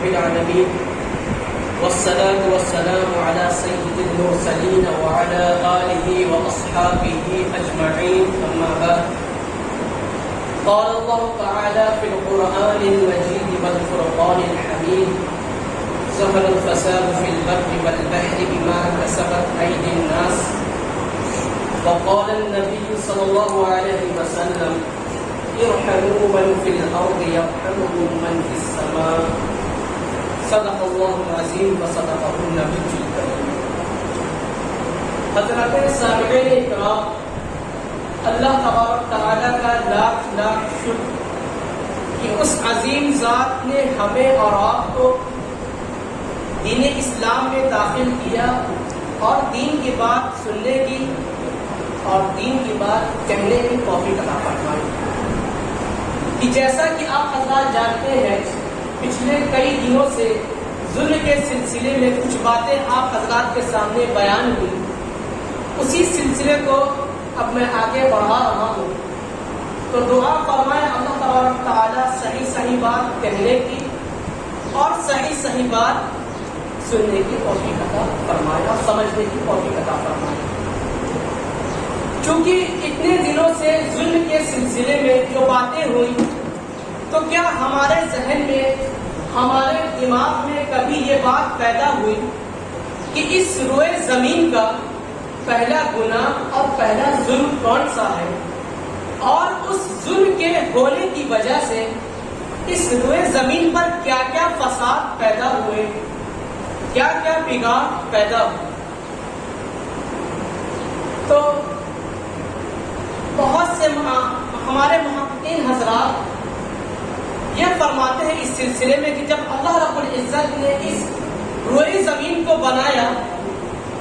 العالمين والصلاة والسلام على سيد المرسلين وعلى آله وأصحابه أجمعين أما بعد قال الله تعالى في القرآن المجيد والفرقان الحميد ظهر الفساد في البر والبحر بما كسبت أيدي الناس وقال النبي صلى الله عليه وسلم ارحموا من في الأرض يرحمكم من في السماء صدق الله العظيم وصدقه النبي الكريم. حضرات سامعین اکرام، اللہ تبارک تعالیٰ کا لاکھ لاکھ شکر کہ اس عظیم ذات نے ہمیں اور آپ کو دین اسلام میں داخل کیا اور دین کی بات سننے کی اور دین کی بات کہنے کی توفیق عطا فرمائی. کہ جیسا کہ آپ حضرات جانتے ہیں پچھلے کئی دنوں سے ظلم کے سلسلے میں کچھ باتیں آپ حضرات کے سامنے بیان ہوئی، اسی سلسلے کو اب میں آگے بڑھا رہا ہوں. تو دعا فرمائے اللہ تبارک تعالیٰ صحیح بات کہنے کی اور صحیح بات سننے کی توفیق عطا فرمائے اور سمجھنے کی توفیق عطا فرمائے. چونکہ اتنے دنوں سے ظلم کے سلسلے میں جو باتیں ہوئی، تو کیا ہمارے ذہن میں ہمارے دماغ میں کبھی یہ بات پیدا ہوئی کہ اس روئے زمین کا پہلا گناہ اور پہلا ظلم کون سا ہے، اور اس ظلم کے ہونے کی وجہ سے اس روئے زمین پر کیا کیا فساد پیدا ہوئے، کیا کیا بگاڑ پیدا ہوئے. تو بہت سے ہمارے محققین حضرات یہ فرماتے ہیں اس سلسلے میں کہ جب اللہ رب العزت نے اس روئے زمین کو بنایا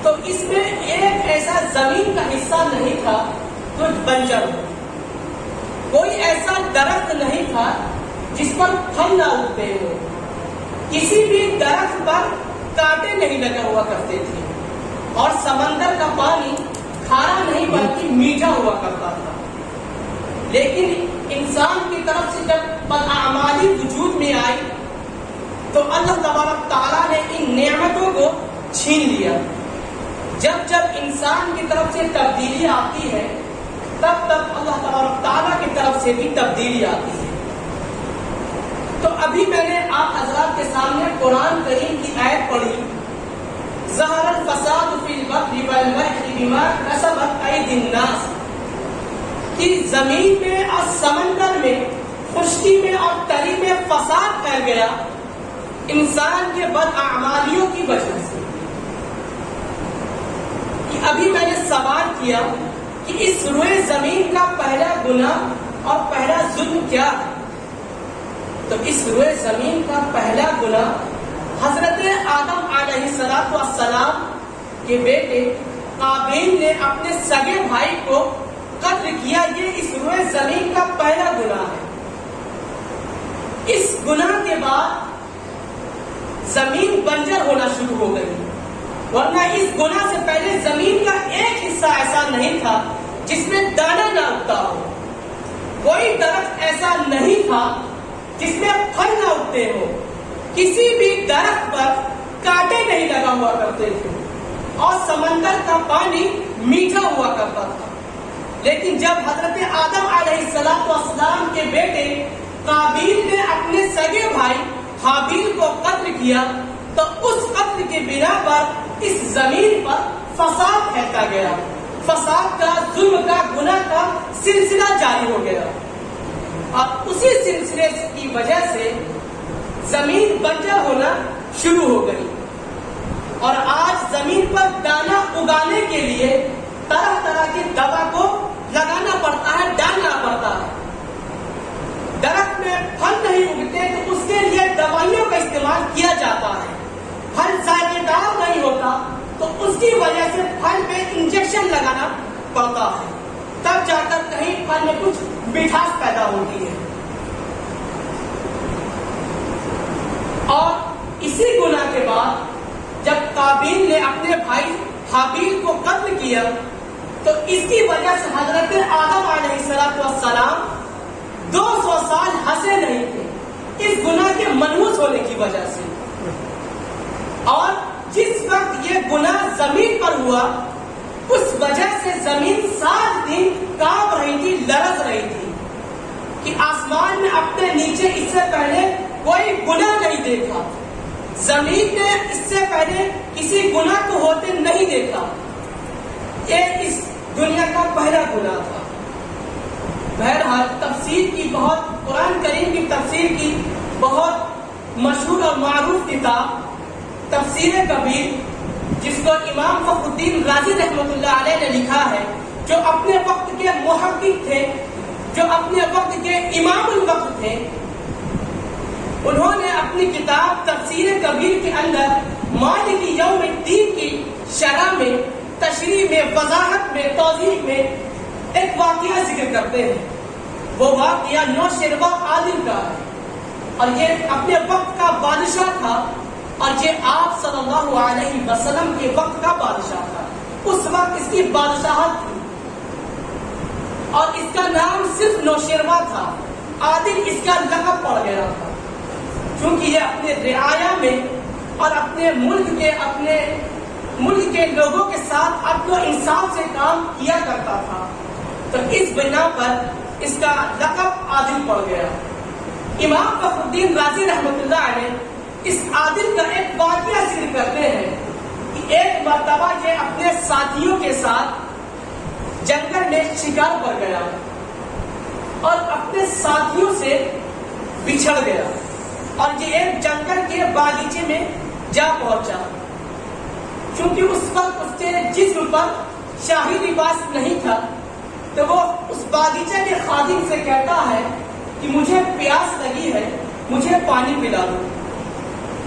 تو اس میں ایک ایسا زمین کا حصہ نہیں تھا جو بنجر ہو، کوئی ایسا درخت نہیں تھا جس پر پھل نہ اگتے ہو، کسی بھی درخت پر کانٹے نہیں لگا ہوا کرتے تھے، اور سمندر کا پانی کھارا نہیں بلکہ میٹھا ہوا کرتا تھا. لیکن انسان کی طرف سے جب بدعمالی وجود میں آئی تو اللہ تبارک تعالیٰ نے ان نعمتوں کو چھین لیا. جب انسان کی طرف سے تبدیلی آتی ہے تب اللہ تبارک تعالیٰ کی طرف سے بھی تبدیلی آتی ہے. تو ابھی میں نے آپ حضرات کے سامنے قرآن کریم کی آیت پڑھی، ظہر الفساد فی البر والبحر بما کسبت ایدی الناس، کہ زمین میں اور سمندر میں، خشکی میں اور تری میں فساد پھیل گیا انسان کے بداعمالیوں کی وجہ سے. کہ ابھی میں نے سوال کیا کہ اس روئے زمین کا پہلا گناہ اور پہلا ظلم کیا ہے. تو اس روئے زمین کا پہلا گناہ حضرت آدم علیہ السلام کے بیٹے قابیل نے اپنے سگے بھائی کو قتل کیا. یہ اس روئے زمین کا پہلا گناہ ہے. اس گناہ کے بعد زمین بنجر ہونا شروع ہو گئی، ورنہ اس گناہ سے پہلے زمین کا ایک حصہ ایسا نہیں تھا جس میں دانا نہ اگتا ہو، کوئی درخت ایسا نہیں تھا جس میں پھل نہ اگتے ہو، کسی بھی درخت پر کانٹے نہیں لگا ہوا کرتے تھے، اور سمندر کا پانی میٹھا ہوا کرتا تھا. لیکن جب حضرت آدم علیہ السلام کے بیٹے قابیل نے اپنے سگے بھائی حابیل کو قتل کیا تو اس قتل کے بنا پر اس زمین پر فساد پھیلتا گیا، فساد کا، ظلم کا، گناہ کا سلسلہ جاری ہو گیا. اور اسی سلسلے کی وجہ سے زمین بنجر ہونا شروع ہو گئی، اور آج زمین پر دانا اگانے کے لیے طرح طرح کی دوا کو لگانا پڑتا ہے، ڈالنا پڑتا ہے. درخت میں پھل نہیں اگتے تو اس کے لیے دوائیوں کا استعمال کیا جاتا ہے. پھل ذائقے دار نہیں ہوتا تو اس کی وجہ سے پھل میں انجیکشن لگانا پڑتا ہے، تب جا کر کہیں پھل میں کچھ مٹھاس پیدا ہوتی ہے. اور اسی گناہ کے بعد جب قابیل نے اپنے بھائی حابیل کو قتل کیا تو اس کی وجہ سے حضرت آدم علیہ السلام 200 سال ہنسے نہیں تھے اس گناہ کے منحوس ہونے کی وجہ سے. یہ گناہ زمین پر ہوا، اس وجہ سے زمین 7 دن کانپ رہی تھی، لرز رہی تھی کہ آسمان میں اپنے نیچے اس سے پہلے کوئی گناہ نہیں دیکھا، زمین نے اس سے پہلے کسی گناہ کو ہوتے نہیں دیکھا، یہ اس دنیا کا پہلا گناہ تھا۔ بہرحال تفسیر کی بہت، قرآن کریم کی تفسیر کی بہت مشہور اور معروف کتاب تفسیر کبیر، جس کو امام فخر الدین رازی رحمۃ اللہ علیہ نے لکھا ہے، جو اپنے وقت کے محقق تھے، جو اپنے وقت کے امام الوقت تھے، انہوں نے اپنی کتاب تفسیر کبیر کے اندر مالک یوم الدین کی شرح میں، تشریح میں، وضاحت میں، توضیح میں ایک واقعہ ذکر کرتے ہیں۔ وہ واقعہ نوشیروہ عادل کا ہے، اور یہ اپنے وقت کا بادشاہ تھا، اور یہ آپ صلی اللہ علیہ وسلم کے وقت کا بادشاہ تھا۔ اس وقت اس کی بادشاہت تھی، اور اس کا نام صرف نوشیروہ تھا، عادل اس کا لقب پڑ گیا تھا، کیونکہ یہ اپنے رعایا میں اور اپنے ملک کے لوگوں کے ساتھ عدل و انصاف سے کام کیا کرتا تھا، تو اس بنا پر اس کا لقب عادل پڑ گیا۔ امام فخر الدین رازی رحمۃ اللہ علیہ اس عادل کا ایک واقعہ ذکر کرتے ہیں کہ ایک مرتبہ یہ اپنے ساتھیوں کے ساتھ جنگل میں شکار پر گیا اور اپنے ساتھیوں سے بچھڑ گیا، اور یہ ایک جنگل کے باغیچے میں جا پہنچا۔ چونکہ اس وقت اس کے جسم پر شاہی لباس نہیں تھا، تو وہ اس باغیچے کے خادم سے کہتا ہے کہ مجھے پیاس لگی ہے، مجھے پانی پلا دو۔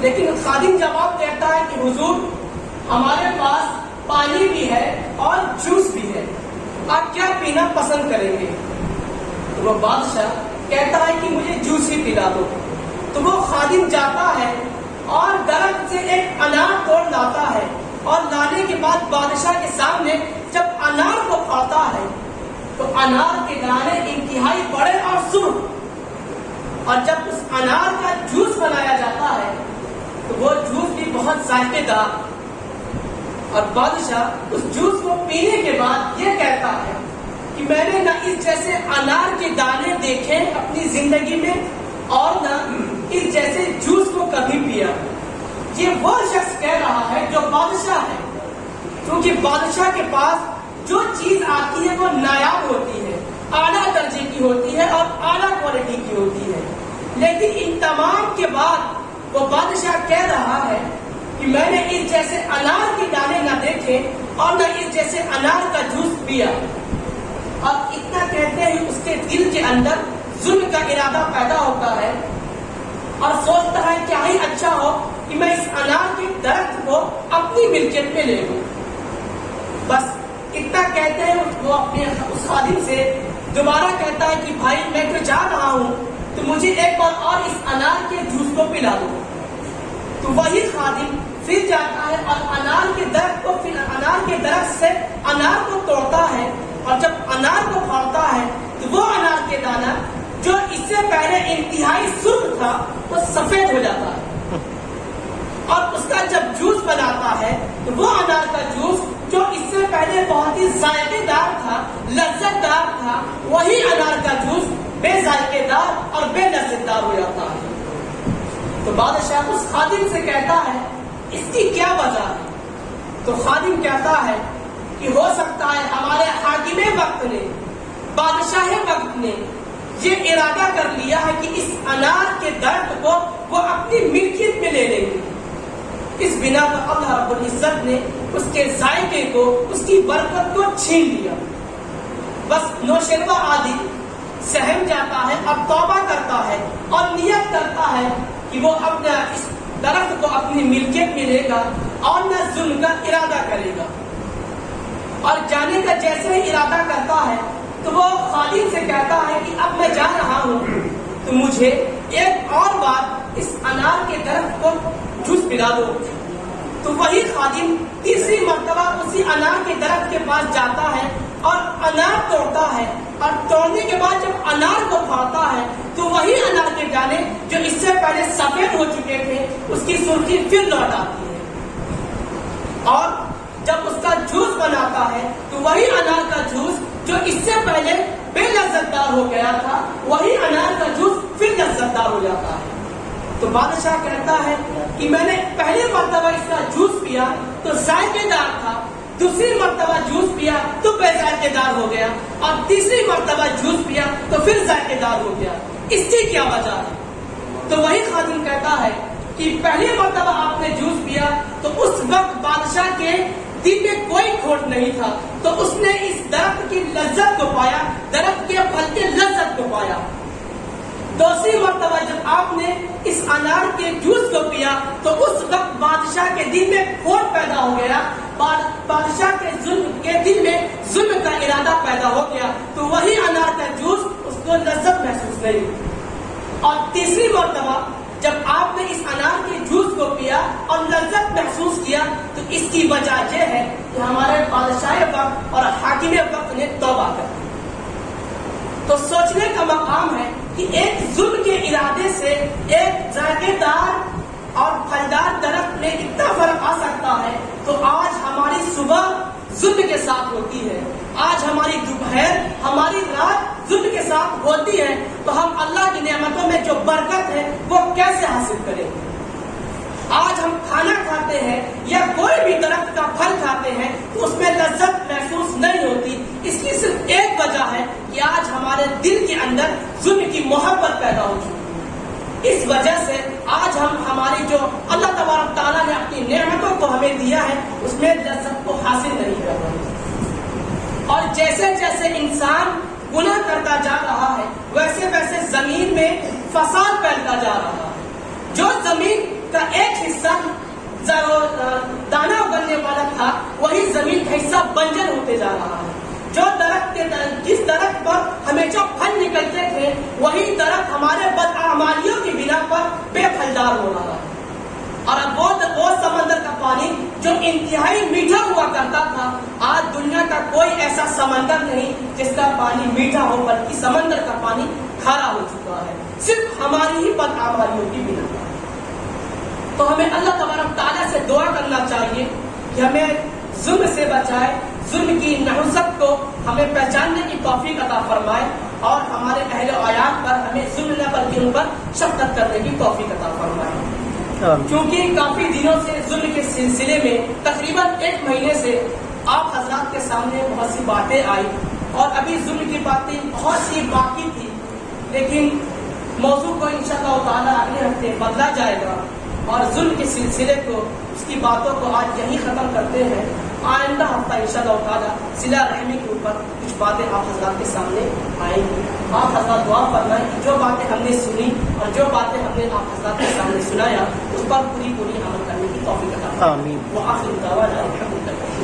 لیکن خادم جواب دیتا ہے کہ حضور، ہمارے پاس پانی بھی ہے اور جوس بھی ہے، آپ کیا پینا پسند کریں گے؟ تو وہ بادشاہ کہتا ہے کہ مجھے جوس ہی پلا دو۔ تو وہ خادم جاتا ہے اور درخت سے ایک انار توڑ لاتا ہے، اور لانے کے بعد بادشاہ کے سامنے جب انار کو کھاتا ہے تو انار کے دانے انتہائی بڑے اور سرخ، اور جب اس انار کا جوس بنایا جاتا ہے تو وہ جوس بھی بہت ذائقے دار، اور بادشاہ اس جوس کو پینے کے بعد یہ کہتا ہے کہ میں نے نہ اس جیسے انار کے دانے دیکھے اپنی زندگی میں، اور نہ اس جیسے جوس کو کبھی پیا۔ یہ وہ شخص کہہ رہا ہے جو بادشاہ ہے، کیونکہ بادشاہ کے پاس جو چیز آتی ہے وہ نایاب ہوتی ہے، اعلیٰ درجے کی ہوتی ہے اور اعلیٰ کوالٹی کی ہوتی ہے، لیکن ان تمام کے بعد وہ بادشاہ کہہ رہا ہے کہ میں نے اس جیسے انار کے دانے نہ دیکھے اور نہ اس جیسے انار کا جوس پیا۔ اور اتنا کہتے ہی اس کے دل کے اندر ظلم کا ارادہ پیدا ہوتا ہے، اور سوچتا ہے کیا ہی اچھا ہو کہ میں اس انار کے درخت کو اپنی ملکیت میں لے لوں۔ بس اتنا کہتے ہیں وہ اپنے اس خادم سے دوبارہ کہتا ہے کہ بھائی میں تو جا رہا ہوں، تو مجھے ایک بار اور اس انار کے جوس کو پلا دو۔ تو وہی خادم پھر جاتا ہے اور انار کے درخت سے انار کو توڑتا ہے، اور جب انار کو پھاڑتا ہے تو وہ انار کے دانہ جو اس سے پہلے انتہائی سرخ تھا وہ سفید ہو جاتا ہے، اور اس کا جب جوس بناتا ہے تو وہ انار کا جوس جو اس سے پہلے بہت ہی ذائقے دار تھا، لذت دار تھا، وہی انار کا جوس بے ذائقے دار اور بے لذت دار ہو جاتا ہے۔ تو بادشاہ اس خادم سے کہتا ہے اس کی کیا وجہ ہے؟ تو خادم کہتا ہے کہ ہو سکتا ہے ہمارے حاکم وقت نے، بادشاہ وقت نے یہ ارادہ کر لیا ہے کہ اس انار کے درخت کو وہ اپنی ملکیت میں لے لیں گے، اس بنا پر اللہ رب العزت نے اس کے ذائقے کو، اس کی برکت کو چھین لیا۔ بس نوشیروہ عادل سہم جاتا ہے، اب توبہ کرتا ہے اور نیت کرتا ہے کہ وہ اپنا اس درخت کو اپنی ملکیت میں لے گا اور نہ ظلم کا ارادہ کرے گا، اور جانے کا جیسے ہی ارادہ کرتا ہے تو وہ خادم سے کہتا ہے کہ اب میں جا رہا ہوں، تو مجھے ایک اور بار اس انار کے درخت کو جوس پلا دو۔ تو وہی خادم تیسری مرتبہ اسی انار کے درخت کے پاس جاتا ہے اور انار توڑتا ہے، اور توڑنے کے بعد جب انار کو پھاڑتا ہے تو وہی انار کے دانے جو اس سے پہلے سفید ہو چکے تھے اس کی سرخی پھر لوٹ آتی ہے۔ اور جب اس کا جوس بناتا ہے تو وہی انار کا جوس جو اس سے پہلے بے لذت دار ہو گیا تھا، وہی انار کا جوس پھر لذت دار ہو جاتا ہے۔ تو بادشاہ کہتا ہے کہ میں نے پہلی مرتبہ اس کا جوس پیا تو ذائقے دار تھا، دوسری مرتبہ جوس پیا تو بے ذائقے دار ہو گیا، اور تیسری مرتبہ جوس پیا تو پھر ذائقے دار ہو گیا، اس کی کیا وجہ ہے؟ تو وہی خادم کہتا ہے کہ پہلی مرتبہ آپ نے جوس پیا تو اس وقت بادشاہ کے دل میں کوئی کھوٹ نہیں تھا، تو اس نے اس درخت کی لذت کو پایا، درخت کے پھل کی لذت کو پایا۔ دوسری مرتبہ جب آپ نے اس انار کے جوس کو پیا تو اس وقت بادشاہ کے دل میں کھوٹ پیدا ہو گیا، بادشاہ کے دل میں ظلم کا ارادہ پیدا ہو گیا، تو وہی انار کا جوس اس کو لذت محسوس نہیں ہوئی۔ اور تیسری مرتبہ جب آپ نے اس انار کے جوس کو پیا اور لذت محسوس کیا تو اس کی وجہ یہ ہے کہ ہمارے بادشاہ وقت اور حاکم وقت نے توبہ کر دی۔ تو سوچنے کا مقام ہے کہ ایک ظلم کے ارادے سے ایک ذائقے دار اور پھلدار درخت میں اتنا فرق آ سکتا ہے، تو آج ہماری صبح ظلم کے ساتھ ہوتی ہے، آج ہماری دوپہر، ہماری رات ظلم کے ساتھ ہوتی ہے، تو ہم اللہ کی نعمتوں میں جو برکت ہے وہ کیسے حاصل کریں گے؟ آج ہم کھانا کھاتے ہیں یا کوئی بھی درخت کا پھل کھاتے ہیں تو اس میں لذت محسوس نہیں ہوتی، اس کی صرف ایک وجہ ہے کہ آج ہمارے دل کے اندر ظلم کی محبت پیدا ہو چکی ہے۔ اس وجہ سے آج ہم ہماری جو اللہ تبارک تعالیٰ نے اپنی نعمتوں کو ہمیں دیا ہے اس میں لذت کو حاصل نہیں کر رہے، اور جیسے جیسے انسان گناہ کرتا جا رہا ہے ویسے ویسے زمین میں فساد پھیلتا جا رہا ہے۔ جو زمین کا ایک حصہ دانا اگلنے والا تھا وہی زمین کا حصہ بنجر ہوتے جا رہا ہے۔ جس درخت پر ہمیں جو پھل نکلتے تھے وہی درخت ہمارے بدعمالیوں کی بنا پر بے پھلدار ہو رہا ہے، اور اب وہ سمندر کا پانی جو انتہائی میٹھا ہوا کرتا تھا، آج دنیا کا کوئی ایسا سمندر نہیں جس کا پانی میٹھا ہو، بلکہ سمندر کا پانی کھارا ہو چکا ہے، صرف ہماری ہی بدعمالیوں کی بنا پر۔ تو ہمیں اللہ تبارک تعالیٰ سے دعا کرنا چاہیے کہ ہمیں ظلم سے بچائے، ظلم کی نحوست کو ہمیں پہچاننے کی توفیق عطا فرمائے، اور ہمارے اہل و عیال پر ہمیں ظلم نہ بلکہ ان پر شفقت کرنے کی توفیق عطا فرمائے۔ کیونکہ کافی دنوں سے ظلم کے سلسلے میں تقریباً 1 مہینے سے آپ حضرات کے سامنے بہت سی باتیں آئی، اور ابھی ظلم کی باتیں بہت سی باقی تھی، لیکن موضوع کو انشاءاللہ تعالیٰ اگلے ہفتے بدلا جائے گا، اور ظلم کے سلسلے کو، اس کی باتوں کو آج یہی ختم کرتے ہیں۔ آئندہ ہفتہ انشاءاللہ تعالیٰ صلہ رحمی کے اوپر کچھ باتیں آپ حضرات کے سامنے آئیں گی۔ آپ حضرات دعا فرمائیں کہ جو باتیں ہم نے سنی اور جو باتیں ہم نے آپ حضرات کے سامنے سنایا اس پر پوری عمل کرنے کی توفیق عطا فرمائیں۔ آمین۔ وآخر دعوانا الحمدللہ۔